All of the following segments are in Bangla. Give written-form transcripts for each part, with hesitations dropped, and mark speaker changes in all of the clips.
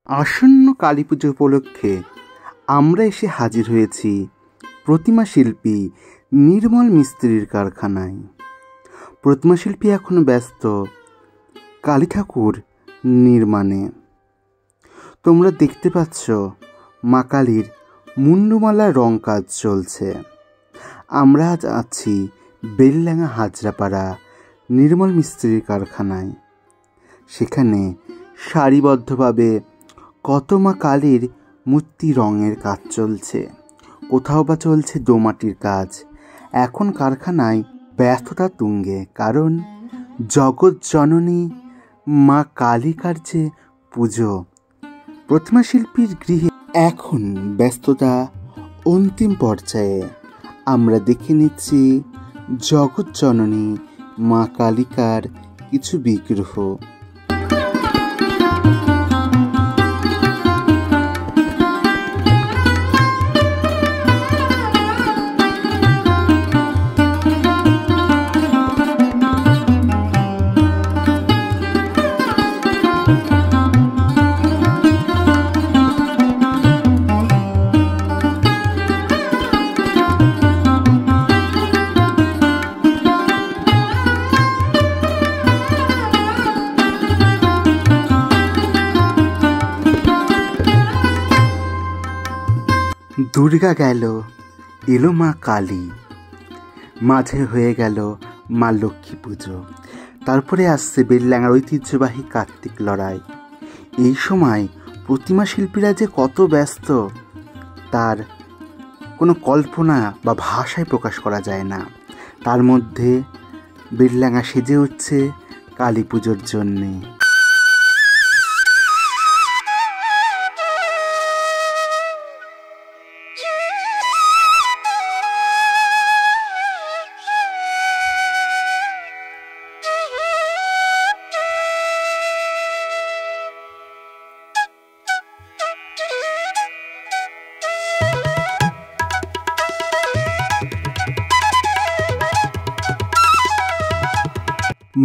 Speaker 1: আসন্ন কালী পুজো উপলক্ষে আমরা এসে হাজির হয়েছি প্রতিমা শিল্পী নির্মল মিস্ত্রির কারখানায়। প্রতিমা শিল্পী এখনও ব্যস্ত কালী ঠাকুর নির্মাণে। তোমরা দেখতে পাচ্ছ মা কালীর মুন্ডমালার রং কাজ চলছে। আমরা আজ আছি বেলডাঙ্গা হাজরাপাড়া নির্মল মিস্ত্রির কারখানায়। সেখানে সারিবদ্ধভাবে কত মা কালীর মূর্তি রঙের কাজ চলছে, কোথাও বা চলছে দোমাটির কাজ। এখন কারখানায় ব্যস্ততা তুঙ্গে, কারণ জগৎ জননী মা কালিকার যে পুজো। প্রতিমা শিল্পীর গৃহে এখন ব্যস্ততা অন্তিম পর্যায়ে। আমরা দেখে নিচ্ছি জগৎ জননী মা কালিকার কিছু বিগ্রহ। দুর্গা গেল, এলো মা কালী, মাঝে হয়ে গেল মা লক্ষ্মী পুজো, তারপরে আসছে বেলডাঙ্গার ঐতিহ্যবাহী কার্তিক লড়াই। এই সময় প্রতিমা শিল্পীরা যে কত ব্যস্ত তার কোনো কল্পনা বা ভাষায় প্রকাশ করা যায় না। তার মধ্যে বেলডাঙ্গা সেজে উঠছে কালী পুজোর জন্যে।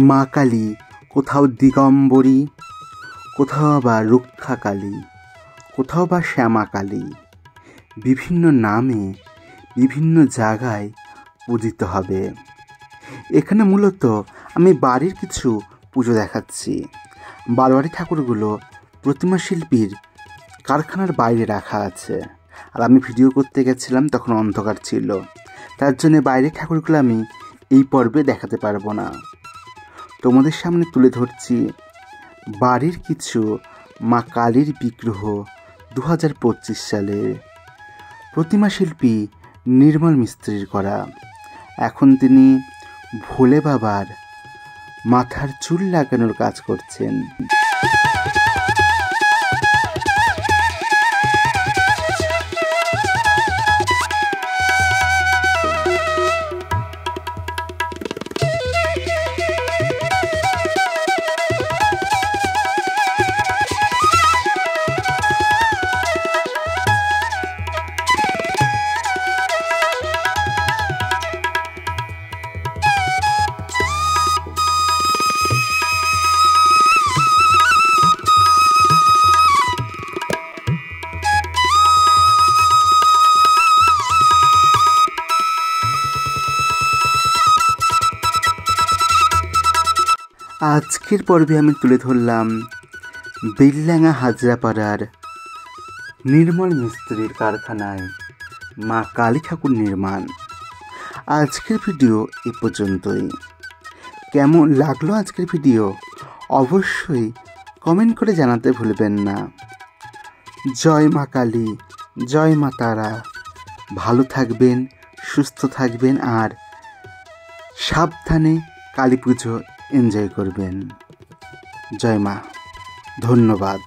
Speaker 1: মা কালী কোথাও দিগম্বরী, কোথাও আবার রক্ষা কালী, কোথাও বা শ্যামা কালী। বিভিন্ন নামে বিভিন্ন জায়গায় পূজিত হবে। এখানে মূলত আমি বাড়ির কিছু পুজো দেখাচ্ছি। বারোয়ারি ঠাকুরগুলো প্রতিমা শিল্পীর কারখানার বাইরে রাখা আছে। আর আমি ভিডিও করতে গেছিলাম, তখন অন্ধকার ছিল, তার জন্য বাইরের ঠাকুরগুলো আমি এই পর্বে দেখাতে পারবো না। তোমাদের সামনে তুলে ধরছি বাড়ির কিছু মা কালীর বিগ্রহ 2025 সালে প্রতিমা শিল্পী নির্মল মিস্ত্রির করা। এখন তিনি ভোলে বাবার মাথার চুল লাগানোর কাজ করছেন। আজকের পর্বে আমি তুলে ধরলাম বেলডাঙ্গা হাজরাপাড়ার নির্মল মিস্ত্রির কারখানায় মা কালী ঠাকুর নির্মাণ। আজকের ভিডিও এ পর্যন্তই। কেমন লাগলো আজকের ভিডিও অবশ্যই কমেন্ট করে জানাতে ভুলবেন না। জয় মা কালী, জয় মা তারা। ভালো থাকবেন, সুস্থ থাকবেন, আর সাবধানে কালী পুজো এনজয় করবেন। জয় মা, ধন্যবাদ।